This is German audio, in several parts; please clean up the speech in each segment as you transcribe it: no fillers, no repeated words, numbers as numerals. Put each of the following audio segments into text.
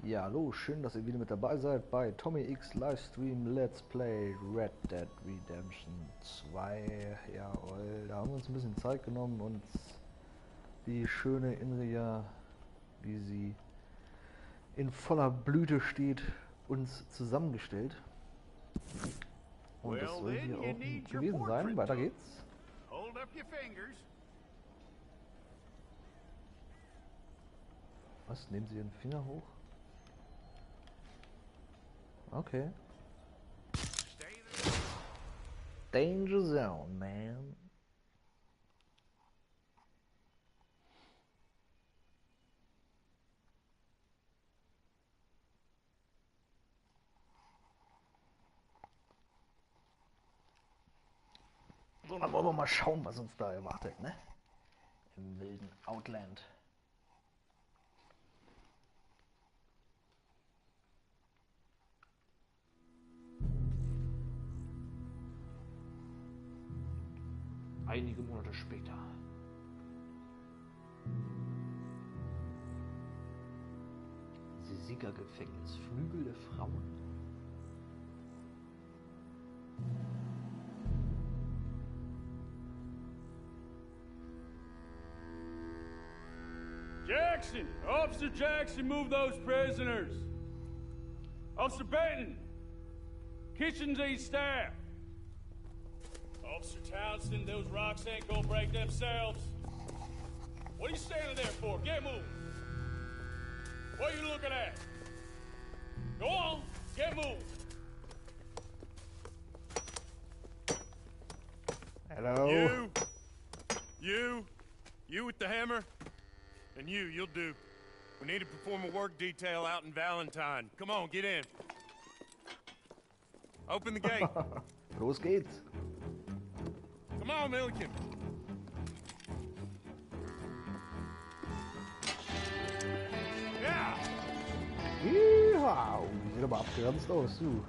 Ja, hallo, schön, dass ihr wieder mit dabei seid bei Tommy X Livestream Let's Play Red Dead Redemption 2. Jawohl, da haben wir uns ein bisschen Zeit genommen und die schöne Inria, wie sie in voller Blüte steht, uns zusammengestellt. Und das soll hier auch gewesen sein. Weiter geht's. Hold up your fingers. Was? Nehmen Sie Ihren Finger hoch? Okay. Danger Zone, man. So, dann wollen wir mal schauen, was uns da erwartet, ne? Im wilden Outland. Einige Monate später. Siegergefängnis, Flügel der Frauen. Jackson! Officer Jackson, move those prisoners! Officer Benton! Kitchens ain't staff! Officer Townsend, those rocks ain't gonna break themselves. What are you standing there for? Get moving! What are you looking at? Go on, get moving! Hello. You with the hammer? And you'll do. We need to perform a work detail out in Valentine. Come on, get in. Open the gate. Los geht's. Come on, Milliken. Yeah. Wow, die sieht aber abgeranzt aus, du.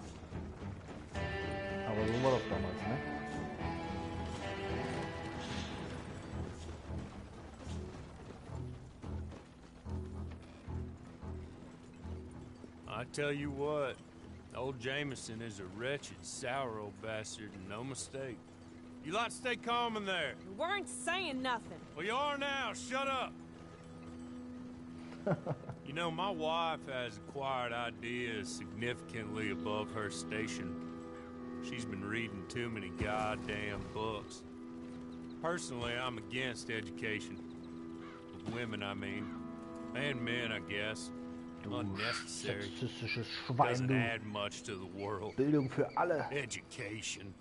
Aber so war das damals, ne? I tell you what, old Jameson is a wretched, sour old bastard, and no mistake. You lot stay calm in there. We weren't saying nothing. Well, you are now. Shut up. You know, my wife has acquired ideas significantly above her station. She's been reading too many goddamn books. Personally, I'm against education. With women, I mean. And men, I guess. Unnecessary. Sexistisches Schwein, Doesn't du. add much to the world. Bildung für alle. Education.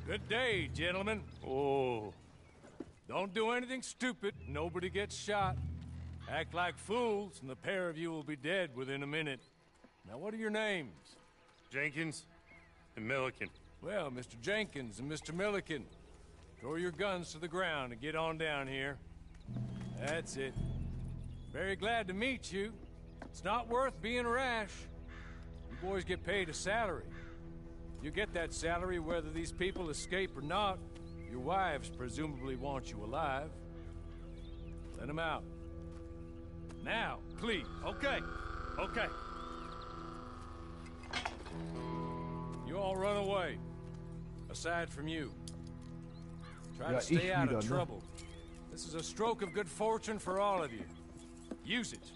Good day, gentlemen. Oh, Don't do anything stupid, nobody gets shot. Act like fools, and the pair of you will be dead within a minute. Now, what are your names? Jenkins and Milliken. Well, Mr. Jenkins and Mr. Milliken, throw your guns to the ground and get on down here. That's it. Very glad to meet you. It's not worth being rash. You boys get paid a salary. You get that salary whether these people escape or not. Your wives presumably want you alive. Let them out. Now, please. Okay, okay. You all run away. Aside from you. Try Ja, to stay ich out wieder, of ne? trouble. This is a stroke of good fortune for all of you. Use it.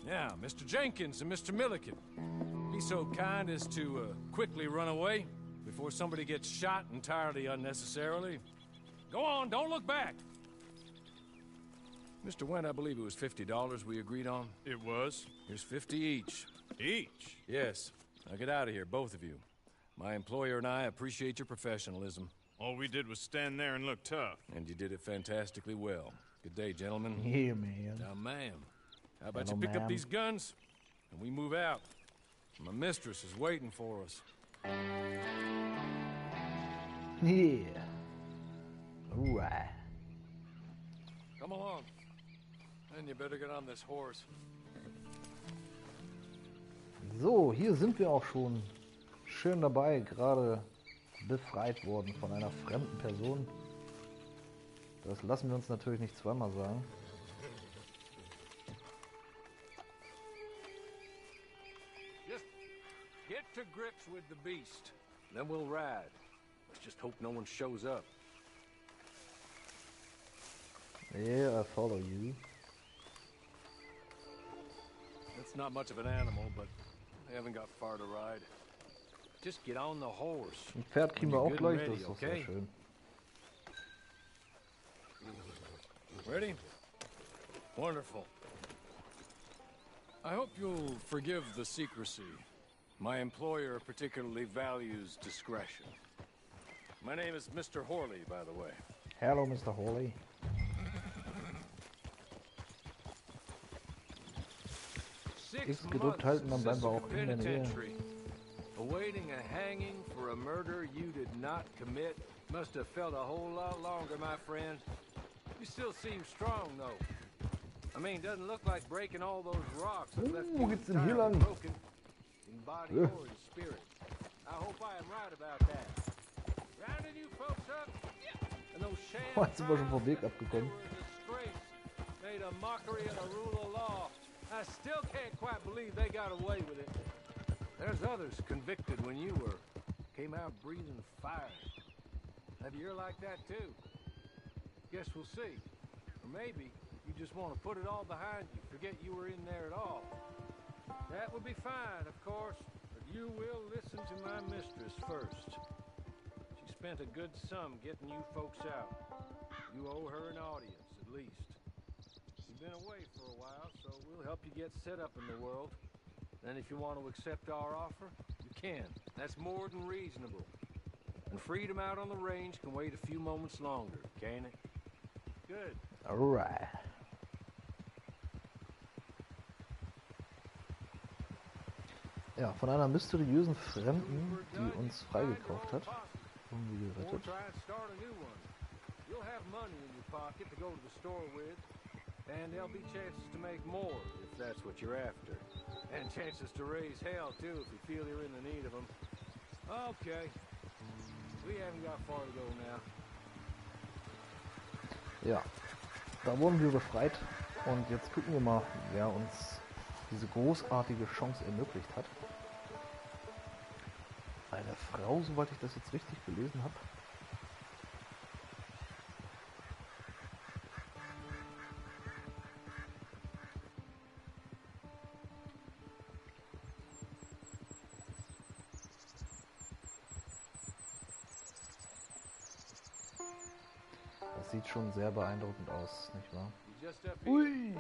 Now, Mr. Jenkins and Mr. Milliken, be so kind as to quickly run away before somebody gets shot entirely unnecessarily. Go on, don't look back. Mr. Wendt, I believe it was $50 we agreed on. It was. Here's 50 each. Each? Yes. Now get out of here, both of you. My employer and I appreciate your professionalism. All we did was stand there and look tough. And you did it fantastically well. Good day, gentlemen. Yeah, man. Now, ma'am, how about Hello, you pick up ma'am. these guns and we move out? My mistress is waiting for us. Yeah. Alright. Come along. And you better get on this horse. So, hier sind wir auch schon. Schön dabei, gerade befreit worden von einer fremden Person. Das lassen wir uns natürlich nicht zweimal sagen. Just get to grips with the beast. Then we'll ride. Let's just hope no one shows up. Yeah, I follow you. It's not much of an animal, but I haven't got far to ride. Just get on the horse. Ein Pferd kriegen wir auch Good gleich, and das ist doch sehr ready, schön. Ready? Wonderful. I hope you'll forgive the secrecy. My employer particularly values discretion. My name is Mr. Horley, by the way. Hello, Mr. Horley. X gedrückt halten, dann bleiben wir auch in der Nähe. Awaiting a hanging for a murder you did not commit must have felt a whole lot longer, my friend. You still seem strong, though. I mean, doesn't look like breaking all those rocks has left you geht's denn hier entirely lang? broken in body or in spirit. I hope I am right about that. Rounding you folks up, and those sham Jetzt sind wir schon vom Weg abgekommen. made a mockery of the rule of law. I still can't quite believe they got away with it. There's others convicted when you were. Came out breathing fire. Maybe you're like that too. Guess we'll see. Or maybe you just want to put it all behind you, forget you were in there at all. That would be fine, of course, but you will listen to my mistress first. She spent a good sum getting you folks out. You owe her an audience, at least. You've been away for a while, so we'll help you get set up in the world. Then if you want to accept our offer, you can. That's more than reasonable. And freedom out on the range can wait a few moments longer, can't it? Good. Alright. Ja, von einer mysteriösen Fremden, die uns freigekauft hat. Irgendwie gerettet. You'll have money in your pocket to go to the store with, and there'll be chances to make more if that's what you're after. And chances to raise hell, too, if you feel you're in the need of them. Okay. We haven't got far to go now. Ja, da wurden wir befreit. Und jetzt gucken wir mal, wer uns diese großartige Chance ermöglicht hat. Eine Frau, soweit ich das jetzt richtig gelesen habe. Das sieht schon sehr beeindruckend aus, nicht wahr? Ui!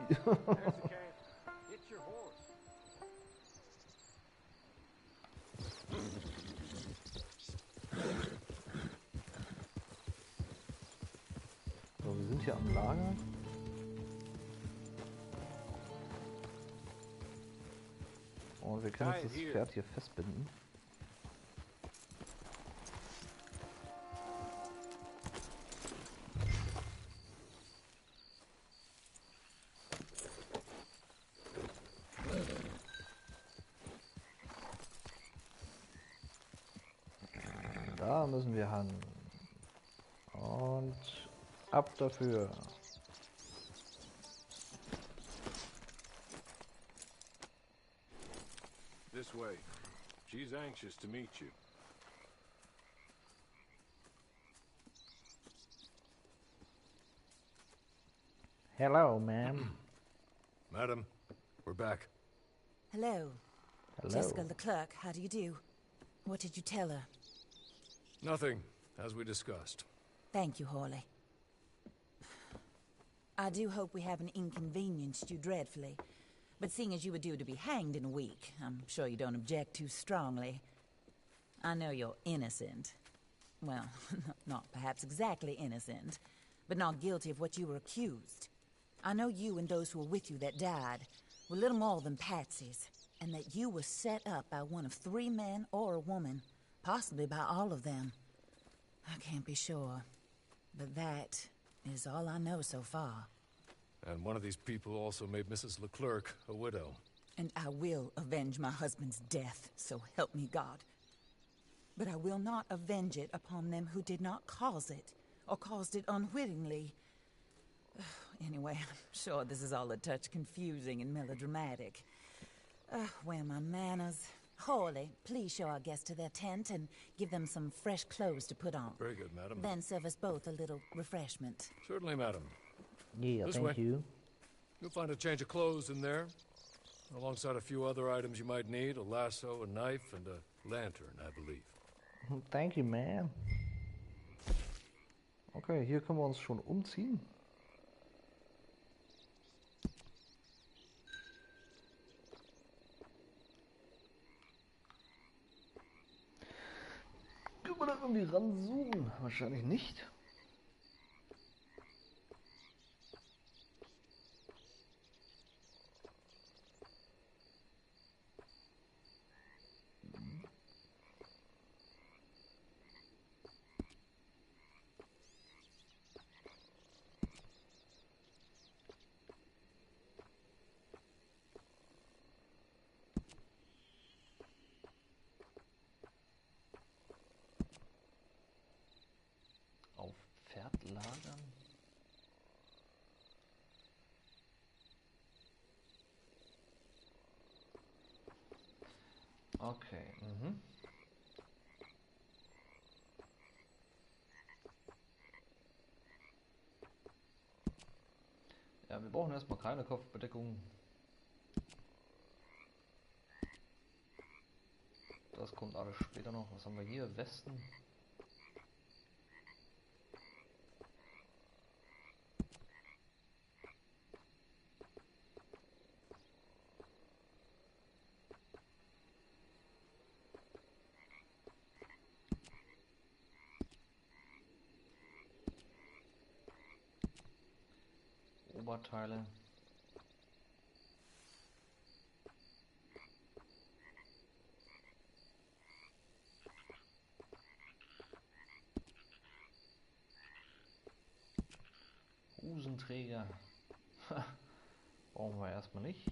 So, wir sind hier am Lager. Und wir können jetzt das Pferd hier festbinden. Da müssen wir hin. Und ab dafür. This way. She's anxious to meet you. Hello, ma'am. Madam, we're back. Hello. Hello. Jessica Leclerc, how do you do? What did you tell her? Nothing, as we discussed. Thank you, Horley. I do hope we haven't inconvenienced you dreadfully. But seeing as you were due to be hanged in a week, I'm sure you don't object too strongly. I know you're innocent. Well, not perhaps exactly innocent, but not guilty of what you were accused. I know you and those who were with you that died were little more than patsies, and that you were set up by one of 3 men or a woman, possibly by all of them. I can't be sure, but that is all I know so far. And one of these people also made Mrs. Leclerc a widow. And I will avenge my husband's death, so help me God. but I will not avenge it upon them who did not cause it, or caused it unwittingly. Anyway, I'm sure this is all a touch confusing and melodramatic. Where are my manners? Hawley, please show our guests to their tent and give them some fresh clothes to put on. Very good, madam. Then serve us both a little refreshment. Certainly, madam. Yeah, This thank way. you. You'll find a change of clothes in there, alongside a few other items you might need, a lasso, a knife, and a lantern, I believe. Thank you, man. Okay, hier können wir uns schon umziehen. Können wir da irgendwie ranzoomen? Wahrscheinlich nicht. Auf Pferd lagern. Okay. Ja, wir brauchen erstmal keine Kopfbedeckung. Das kommt alles später noch. Was haben wir hier? Westen. Oberteile. Hosenträger. Brauchen wir erstmal nicht.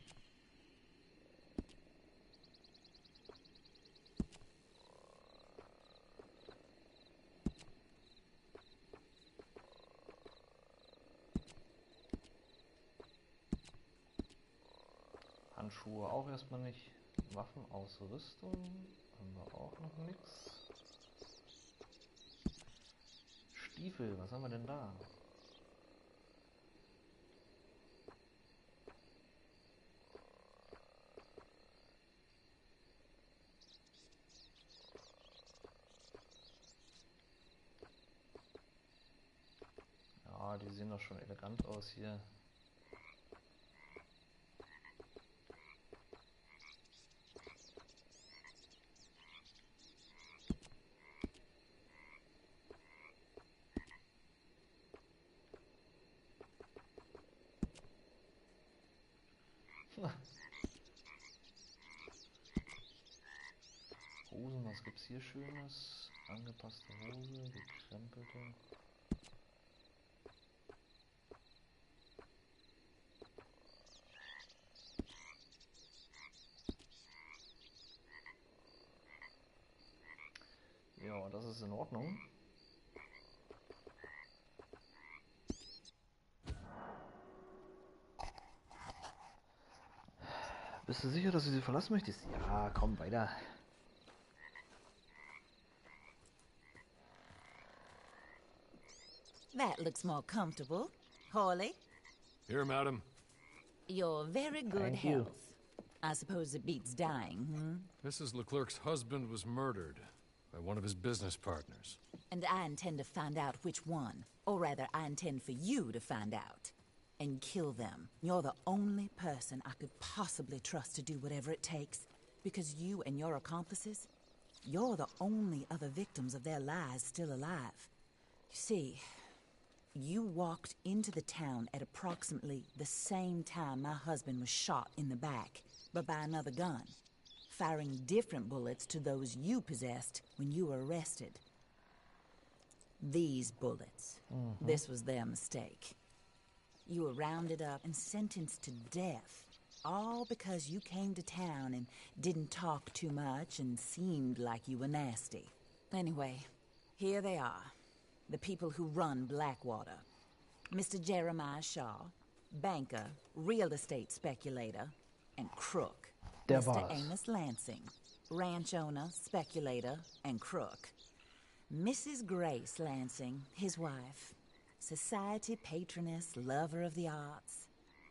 Handschuhe auch erstmal nicht. Waffenausrüstung haben wir auch noch nichts. Stiefel, was haben wir denn da? Ja, die sehen doch schon elegant aus hier. Hosen, was gibt's hier Schönes? Angepasste Hose, gekrempelte. Ja, das ist in Ordnung. Bist du sicher, dass du sie verlassen möchtest? Ja, komm weiter. That looks more comfortable. Hawley, Here, madam. you're very good Thank you. health. I suppose it beats dying, Mrs. Leclerc's husband was murdered by one of his business partners. And I intend to find out which one. Or rather, I intend for you to find out. And kill them. You're the only person I could possibly trust to do whatever it takes. Because you and your accomplices, you're the only other victims of their lies still alive. You see, you walked into the town at approximately the same time my husband was shot in the back, but by another gun, firing different bullets to those you possessed when you were arrested. These bullets, this was their mistake. You were rounded up and sentenced to death, all because you came to town and didn't talk too much and seemed like you were nasty. Anyway, here they are. The people who run Blackwater. Mr. Jeremiah Shaw, banker, real estate speculator, and crook. Der Mr. war's. Amos Lansing, ranch owner, speculator, and crook. Mrs. Grace Lansing, his wife, society patroness, lover of the arts,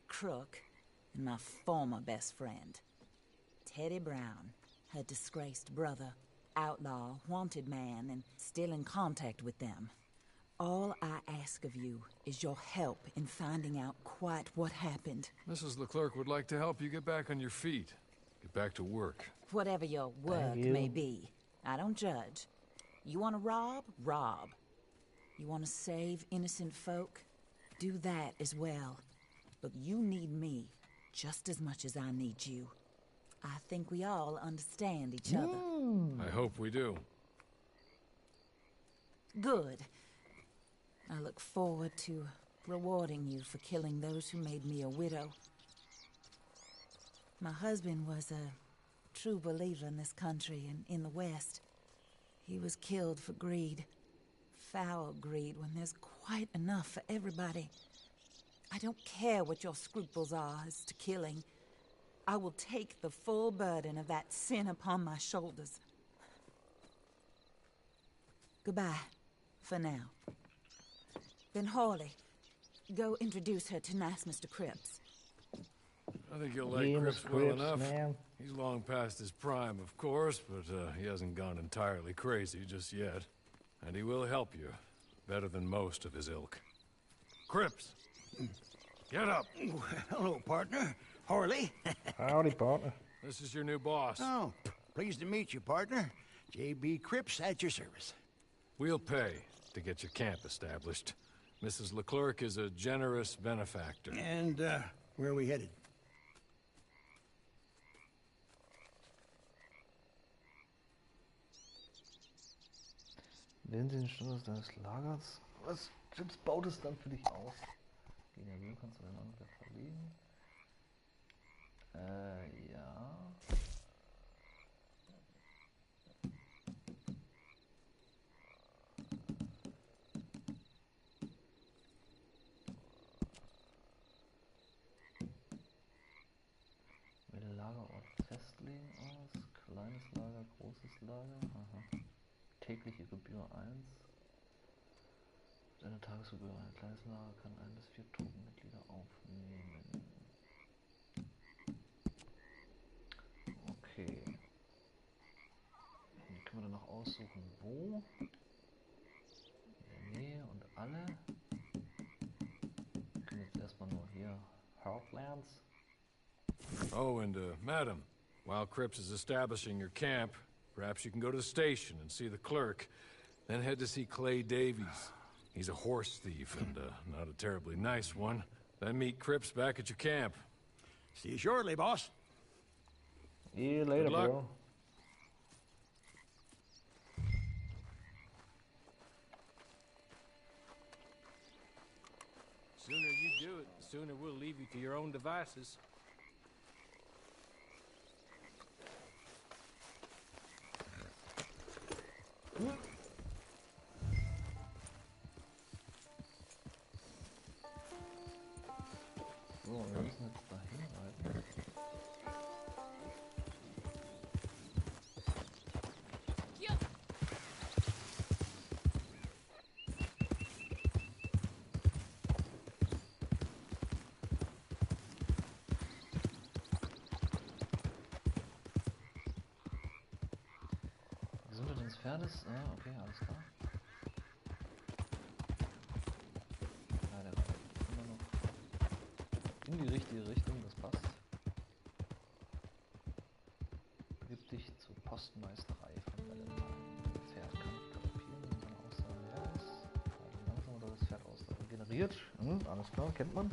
crook, and my former best friend. Teddy Brown, her disgraced brother, outlaw, wanted man, and still in contact with them. All I ask of you is your help in finding out quite what happened. Mrs. Leclerc would like to help you get back on your feet. Get back to work. Whatever your work you. may be, I don't judge. You want to rob? Rob. You want to save innocent folk? Do that as well. But you need me just as much as I need you. I think we all understand each other. I hope we do. Good. I look forward to rewarding you for killing those who made me a widow. My husband was a true believer in this country and in the West. He was killed for greed. Foul greed when there's quite enough for everybody. I don't care what your scruples are as to killing. I will take the full burden of that sin upon my shoulders. Goodbye, for now. Then Hawley, go introduce her to nice Mr. Cripps. I think you'll like Yeah, Cripps Mr. well Cripps, enough. man. He's long past his prime, of course, but he hasn't gone entirely crazy just yet. And he will help you, better than most of his ilk. Cripps! Get up! Hello, partner. Harley. Howdy, partner. This is your new boss. Oh, pleased to meet you, partner. J.B. Cripps at your service. We'll pay to get your camp established. Mrs. Leclerc is a generous benefactor. And, where are we headed? Wählen Sie den Standort deines Lagers. Was Chips baut es dann für dich aus? Gegen den Müll kannst du den anderen verlegen. Ja. Wähle Lagerort festlegen aus. Kleines Lager, großes Lager. Aha. Tägliche Gebühr 1. Eine Tagesgebühr. Ein kleines Lager kann 1 bis 4 Truppenmitglieder aufnehmen. Okay. Dann können wir dann noch aussuchen, wo. In der Nähe und alle. Wir können jetzt erstmal nur hier Heartlands. Oh, and madam, while Cripps is establishing your camp, perhaps you can go to the station and see the clerk, then head to see Clay Davies. He's a horse thief and not a terribly nice one. Then meet Cripps back at your camp. See you shortly, boss. See you later, Good luck. bro. Sooner you do it, the sooner we'll leave you to your own devices. So, wir müssen jetzt da hinreiten. Gesundheit des Pferdes? Ja, okay, alles klar. Ja, der reitet immer noch in die richtige Richtung, das passt. Begib dich zur Postmeisterei von Valentine. Das Pferd kann nicht galoppieren, wenn seine Aussage leer ist. Also langsam oder das Pferd Ausdauer generiert. Alles klar, kennt man.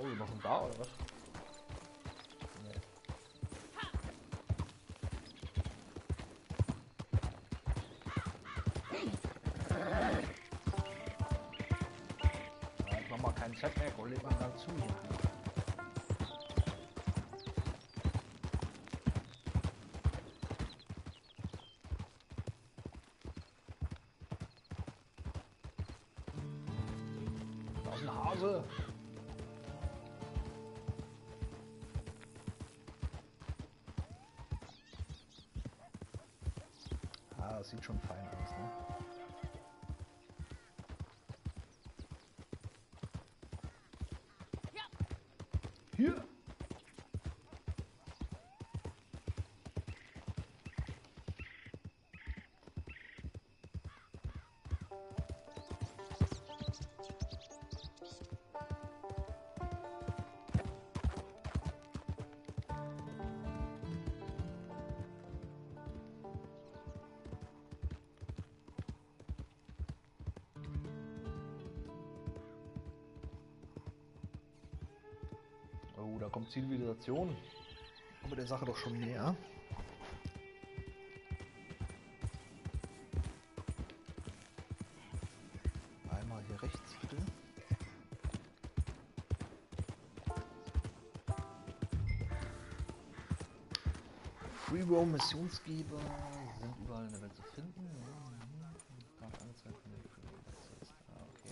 Oh noch ein Bar oder was? Nee. Ja, jetzt machen wir keinen Setback und legen wir dann zu hier. Da ist ein Hase. Ah, das sieht schon fein aus, ne? Hier! Oh, da kommt Zivilisation. Aber der Sache doch schon näher. Einmal hier rechts bitte. Free Roam Missionsgeber sind überall in der Welt zu finden. Gerade angezeigt von den Free Roam Access. Ah, okay.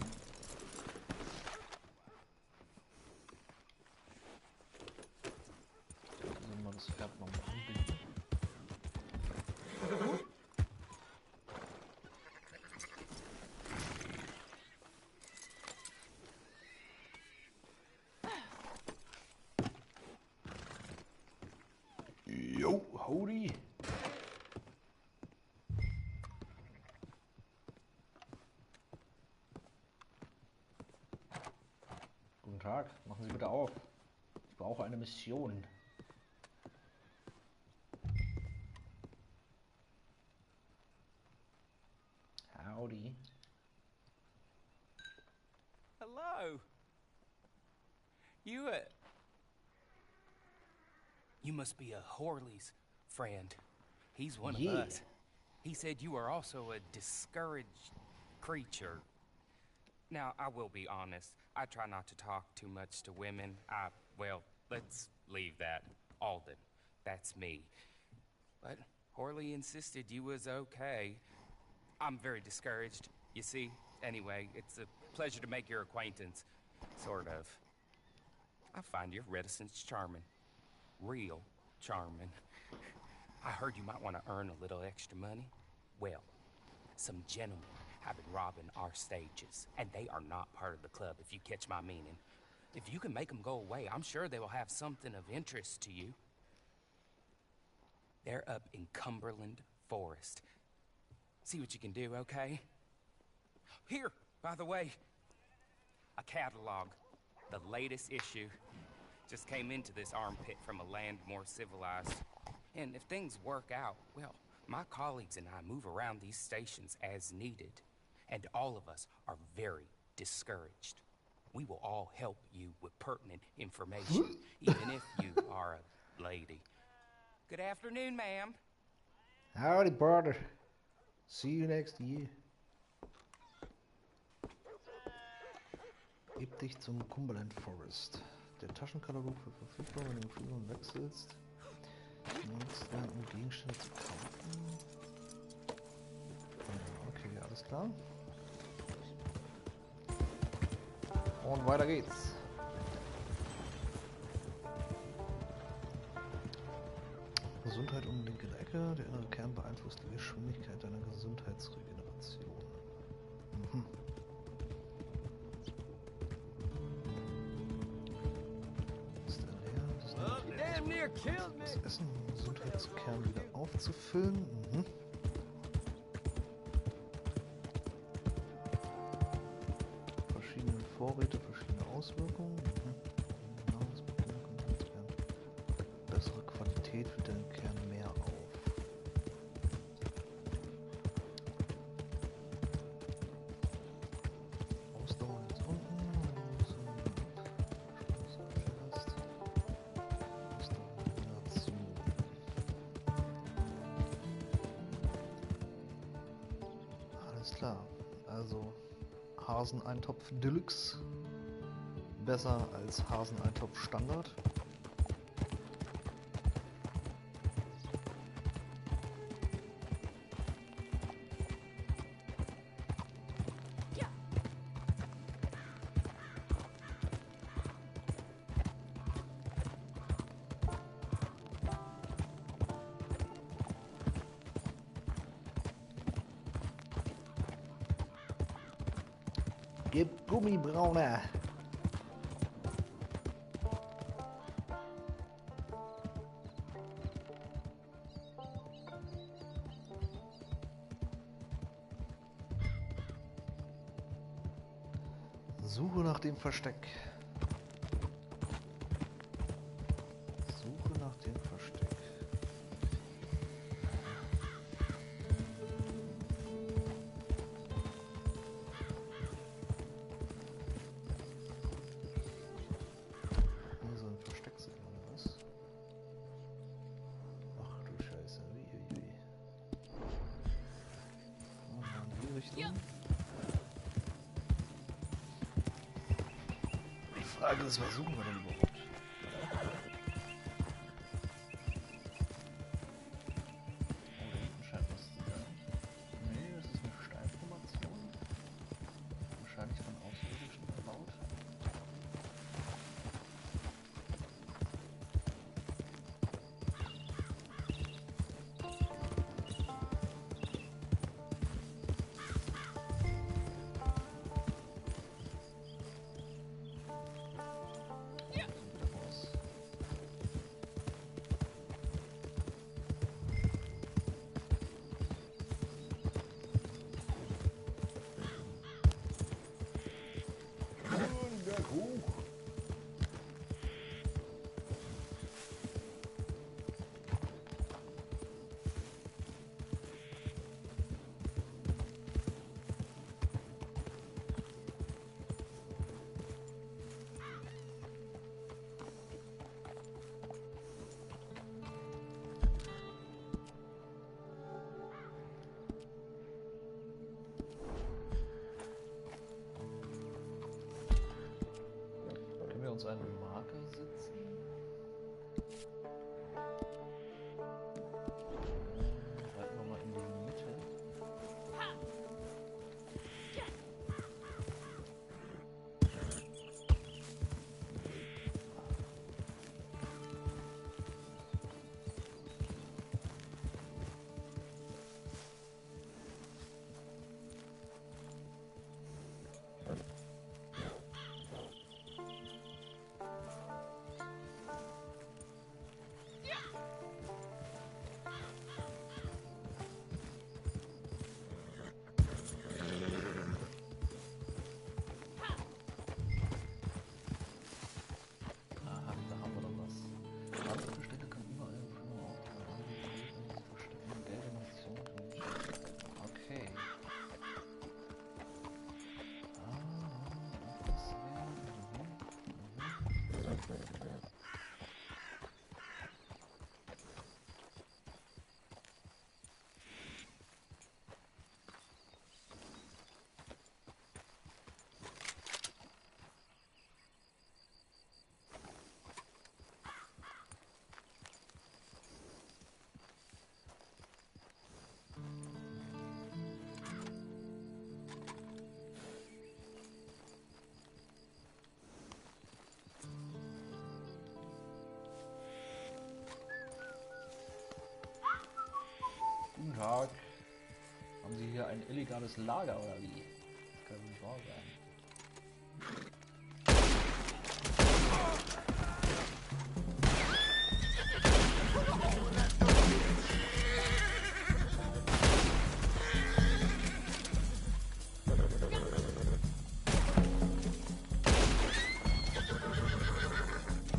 Sollen wir das Pferd noch mal anbinden? Jo, Howdy! Guten Tag, machen Sie bitte auf. Ich brauche eine Mission. Howdy. Hello. You must be a Horley's friend. He's one of us. He said you are also a discouraged creature. Now, I will be honest. I try not to talk too much to women. Well, let's leave that. Alden. That's me. But Horley insisted you was okay. I'm very discouraged, you see. Anyway, it's a pleasure to make your acquaintance. Sort of. I find your reticence charming. Real charming. I heard you might want to earn a little extra money. Well, some gentlemen have been robbing our stages, and they are not part of the club, if you catch my meaning. If you can make them go away, I'm sure they will have something of interest to you. They're up in Cumberland Forest. See what you can do, okay? Here, by the way, a catalog. The latest issue. Just came into this armpit from a land more civilized. And if things work out, well, my colleagues and I move around these stations as needed. And all of us are very discouraged. We will all help you with pertinent information, even if you are a lady. Good afternoon, ma'am. Howdy, brother. See you next year. Gib dich zum Cumberland Forest. Der Taschenkatalog für verfügbar, wenn du Führung wechselst. Monster und Gegenstände zu kaufen. Okay, alles klar. Und weiter geht's. Gesundheit um die linke Ecke. Der innere Kern beeinflusst die Geschwindigkeit deiner Gesundheitsregeneration. Mhm. Ist der leer? Das ist das Essen, um den Gesundheitskern wieder aufzufüllen. Mhm. Verschiedene Vorräte, verschiedene Auswirkungen. Mhm. Bessere Qualität für deinen Kern mehr auf. Ausdauer jetzt unten. klar. Also Haseneintopf Deluxe. Besser als Haseneintopf Standard. Gib Gummibraune! Suche nach dem Versteck. Suche nach dem Versteck. Hier soll ein Versteck sein, oder was? Ach du Scheiße, wie. In die Richtung. Ja. Die Frage ist, was suchen wir denn überhaupt? Oh, da hinten scheint was zu sein. Nee, das ist eine Steinformation. Wahrscheinlich von Außerirdischen erbaut. Können wir uns einen Marker setzen? Reiten wir mal in die Mitte. Guten Tag. Haben Sie hier ein illegales Lager oder wie? Das kann nicht wahr sein.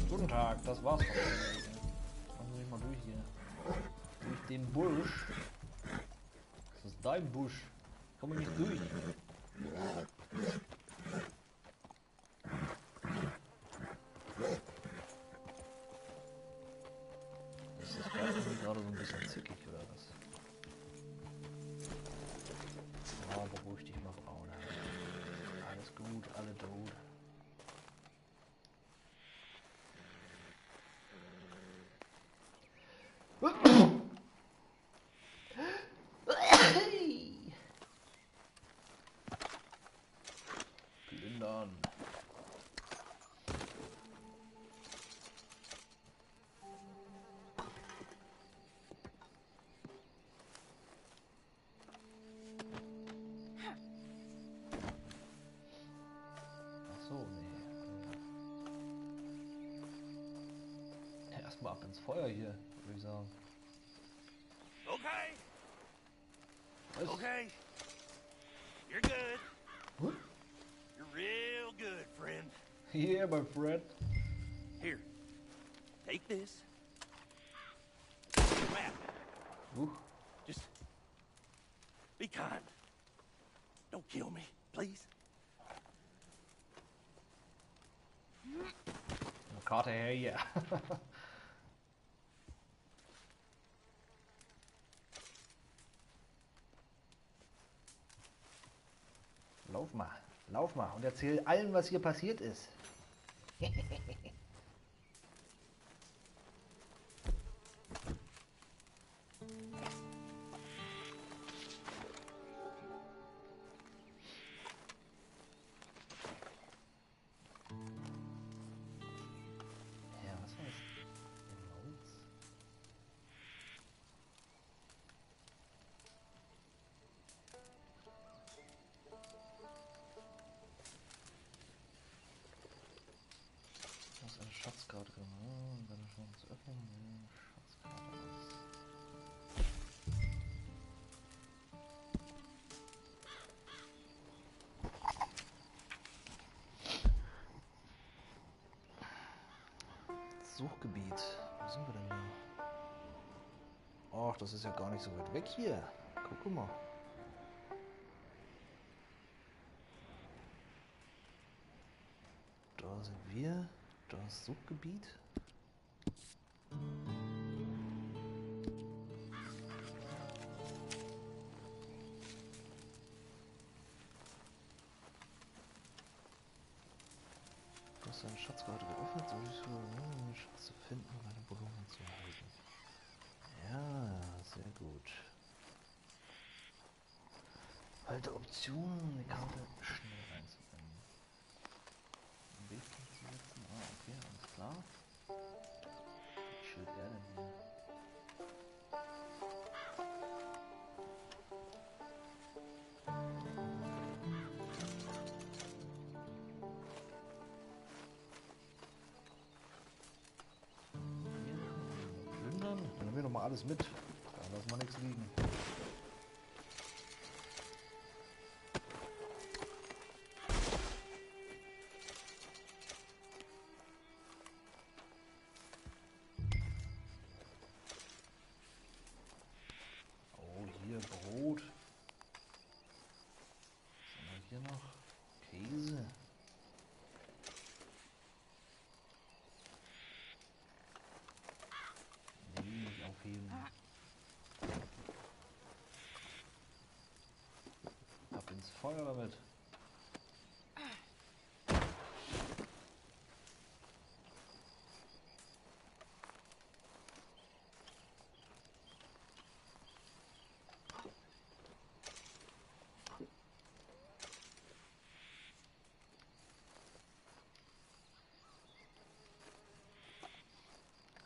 Guten Tag, das war's von mir. Kommen Sie mal durch hier. Durch den Busch. Das ist dein Busch. Komm nicht durch. Ist das gerade so ein bisschen zickig oder was? Ja, aber gut. tot. Plündern. Achso, nee. Erstmal ab ins Feuer hier, würde ich sagen. Okay. Was? Okay. You're good. What? You're real good, friend. Yeah, my friend. Here. Take this. Map. Just be kind. Don't kill me, please. Eine Karte her, ja. Lauf mal und erzähl allen, was hier passiert ist. Ja, was war das? Holz? Das ist eine Schatzkarte. Wenn er schon zu öffnen, Schatzkarte aus. Suchgebiet. Wo sind wir denn hier? Ach, das ist ja gar nicht so weit weg hier. Guck mal. Da sind wir. Da ist Suchgebiet. Du hast deine Schatzkarte geöffnet, soll ich einen Schatz zu finden und eine Belohnung zu erhalten. Ja, sehr gut. Halte Option, um die Karte schnell einzublenden. Einen Weg zu setzen. Ah, okay, alles klar. Wie chillt er denn hier? Plündern? Dann nehmen wir doch mal alles mit. Da lassen wir nichts liegen. Oh, hier Brot. Was haben wir hier noch? Käse. Nee, nicht aufheben. Ab ins Feuer damit.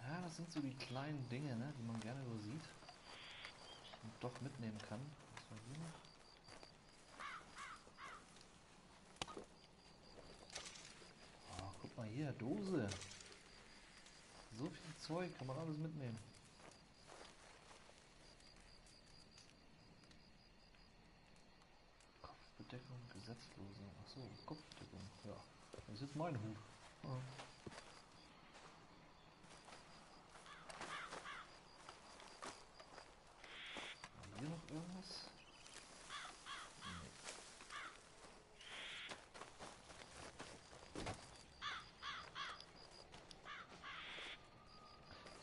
Ja, das sind so die kleinen Dinge, ne, die man gerne übersieht und doch mitnehmen kann. Was war hier noch? Oh, guck mal hier, Dose. So viel Zeug, kann man alles mitnehmen. Kopfbedeckung, Gesetzlose. Achso, Kopfbedeckung, ja. Das ist jetzt mein Hut. Ja. Haben wir hier noch irgendwas? Nee.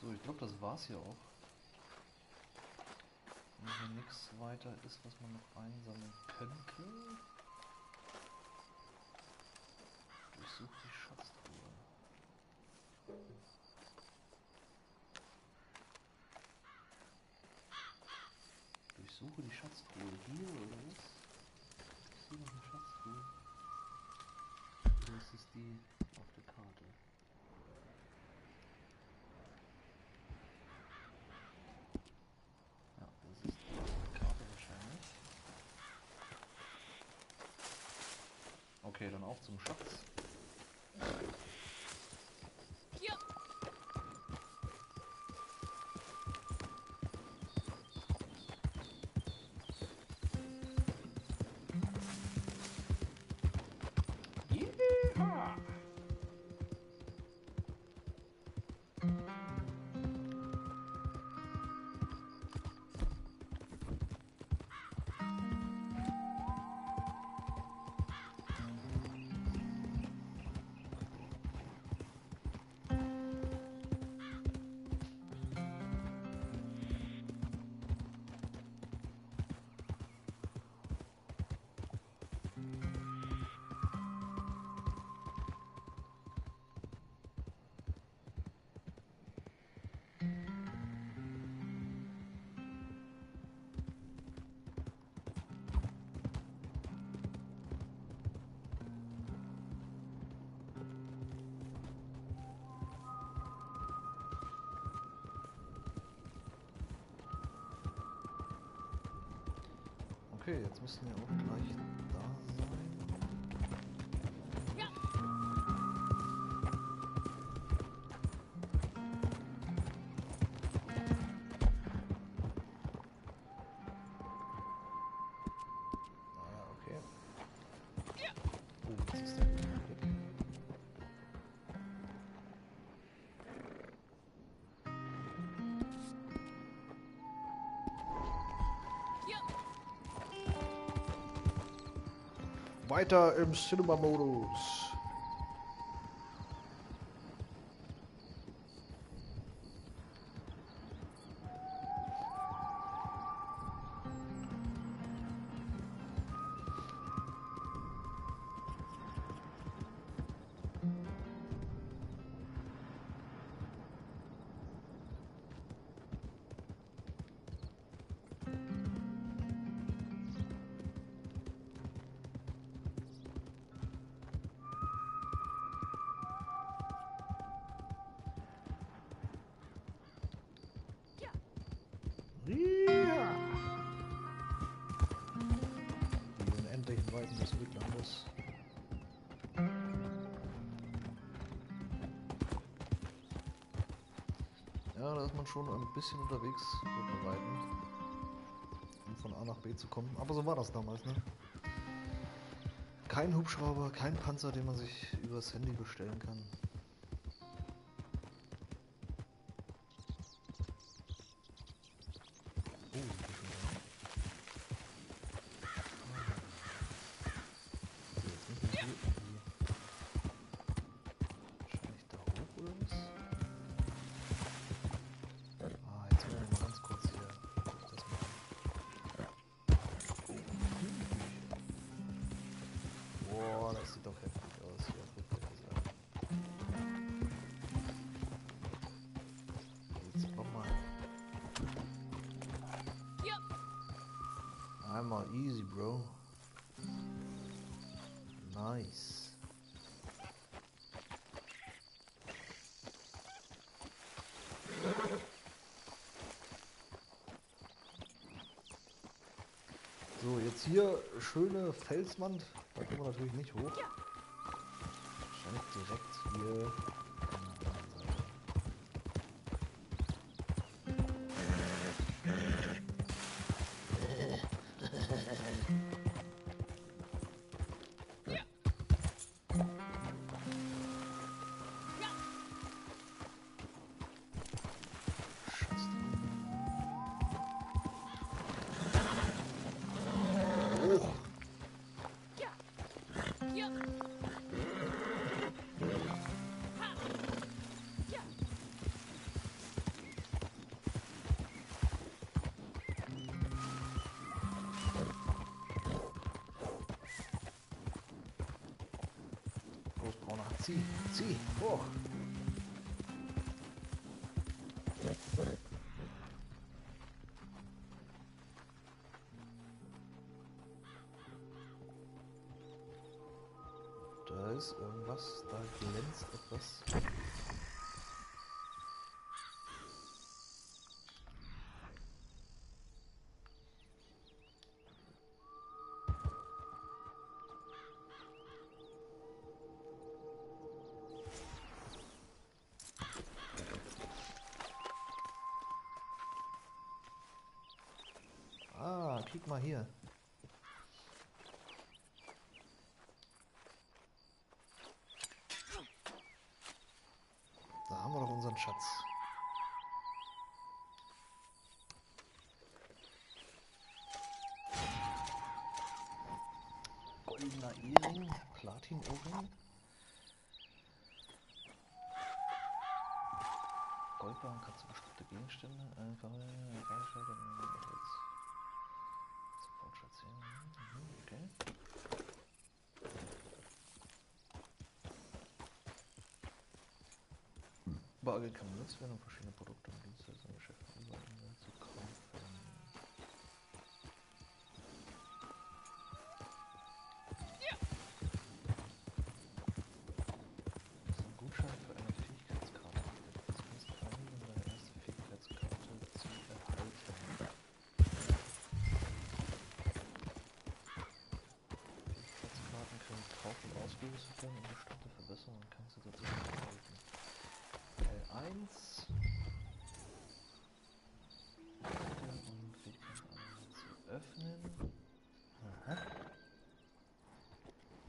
So, ich glaube, das war's hier auch. Wenn hier nichts weiter ist, was man noch einsammeln könnte. Durchsuche die Schatztruhe. Durchsuche die Schatztruhe hier oder was? Ist hier noch eine Schatztruhe? Oder ist es die auf der Karte? Ja, das ist die auf der Karte wahrscheinlich. Okay, dann auf zum Schatz. Okay, jetzt müssen wir auch gleich da sein. Ah, okay. Oh, jetzt ist der weg. Weiter im Cinema-Modus. Ja. Die unendlichen Weiten des Wildlandes. Ja, da ist man schon ein bisschen unterwegs mit dem Reiten, um von A nach B zu kommen. Aber so war das damals, ne? Kein Hubschrauber, kein Panzer, den man sich übers Handy bestellen kann. Das sieht doch heftig aus hier. Jetzt komm mal. Einmal easy, bro. Nice. So, jetzt hier schöne Felswand. Da kommen wir natürlich nicht hoch. Wahrscheinlich direkt hier. zieh, hoch. Da ist irgendwas, da glänzt etwas. Ah, guck mal hier. Da haben wir doch unseren Schatz. Goldener Ehering, Platin-Ohrring. Goldbarren kannst du bestimmte Gegenstände einfach okay. Bargeld kann benutzt werden, um verschiedene Produkte und Dienstleistungen im Geschäft zu kaufen. Das ist ein Gutschein für eine Fähigkeitskarte. Das kannst du eingeben, um deine erste Fähigkeitskarte zu erhalten. Fähigkeitskarten können gekauft und ausgerüstet werden, um bestimmte Verbesserungen und Situationen zu erhalten. L1 und Fähigkeiten zu öffnen. Aha.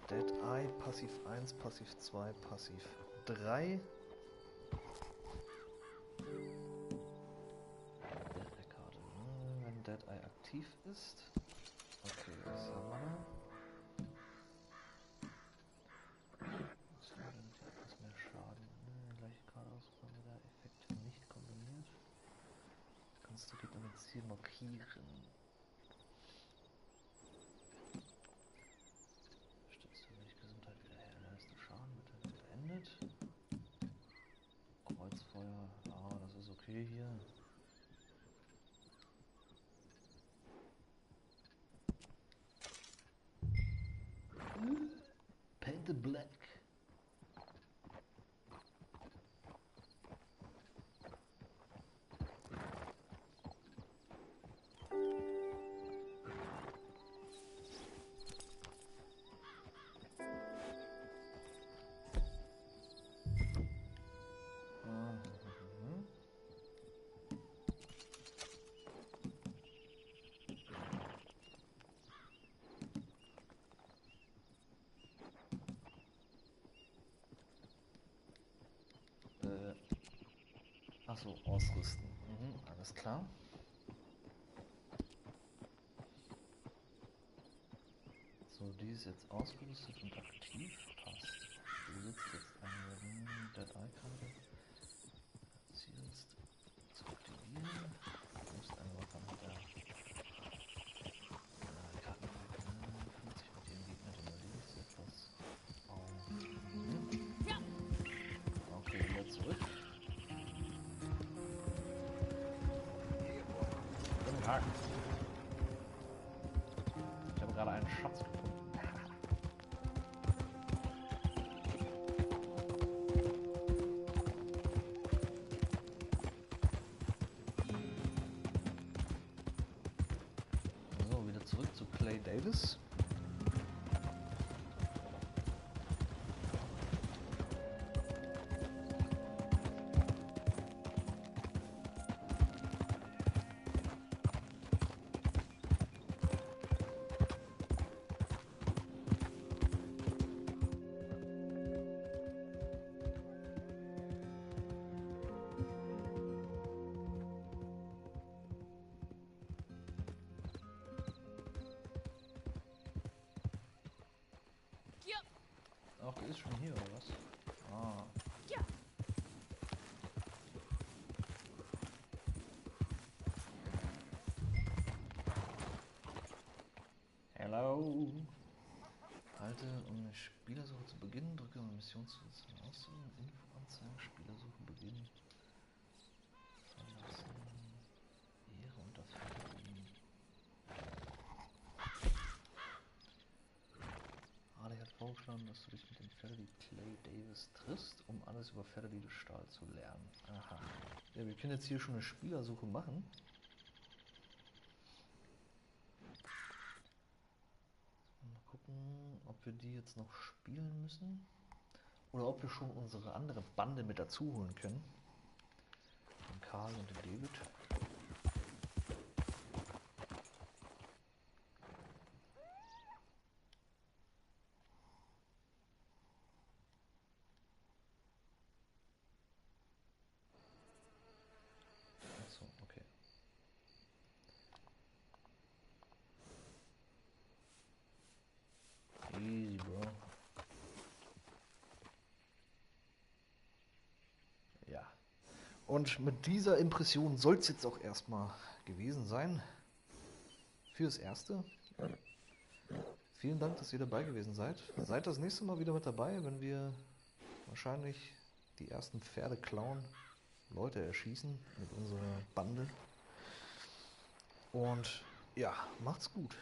Dead Eye, Passiv 1, Passiv 2, Passiv 3. Der Karte. Wenn Dead Eye aktiv ist. Okay, was haben wir da? Was war denn hier etwas mehr Schaden? Gleiche Karte ausprobieren wir da. Effekt nicht kombiniert. Kannst du geht damit Ziel markieren. Stellst du nicht Gesundheit wieder her? Dann ist der Schaden bitte beendet. Kreuzfeuer, ah, das ist okay hier. Painted Black. Achso, ausrüsten. Alles klar. So, die ist jetzt ausgerüstet und aktiv. Passt. Du besitzt jetzt eine Dead Eye-Karte. Zielst zu aktivieren. Du musst eine Waffe mit der Kartenpack 50 mit dem Gegner, den du erledigst, etwas. Okay, wieder zurück. Guten Tag. Ich habe gerade einen Schatz gefunden. So, wieder zurück zu Clay Davis. Ach, der ist schon hier, oder was? Ah. Ja. Hello. Halte, um eine Spielersuche zu beginnen, drücke Mission zu aussuchen. Infoanzeigen, Spielersuche beginnen. Verlassen. Ehre unter Fertigen. Hardy hat vorgeschlagen, dass du dich mit dem Pferde wie Clay Davis triffst, um alles über Pferde wie Stahl zu lernen. Aha. Ja, wir können jetzt hier schon eine Spielersuche machen. Mal gucken, ob wir die jetzt noch spielen müssen. Oder ob wir schon unsere andere Bande mit dazu holen können. Den Karl und den David. Achso, okay. Easy, bro. Ja. Und mit dieser Impression soll es jetzt auch erstmal gewesen sein. Fürs Erste. Vielen Dank, dass ihr dabei gewesen seid. Seid das nächste Mal wieder mit dabei, wenn wir wahrscheinlich die ersten Pferde klauen, Leute erschießen mit unserer Bande. Und ja, macht's gut.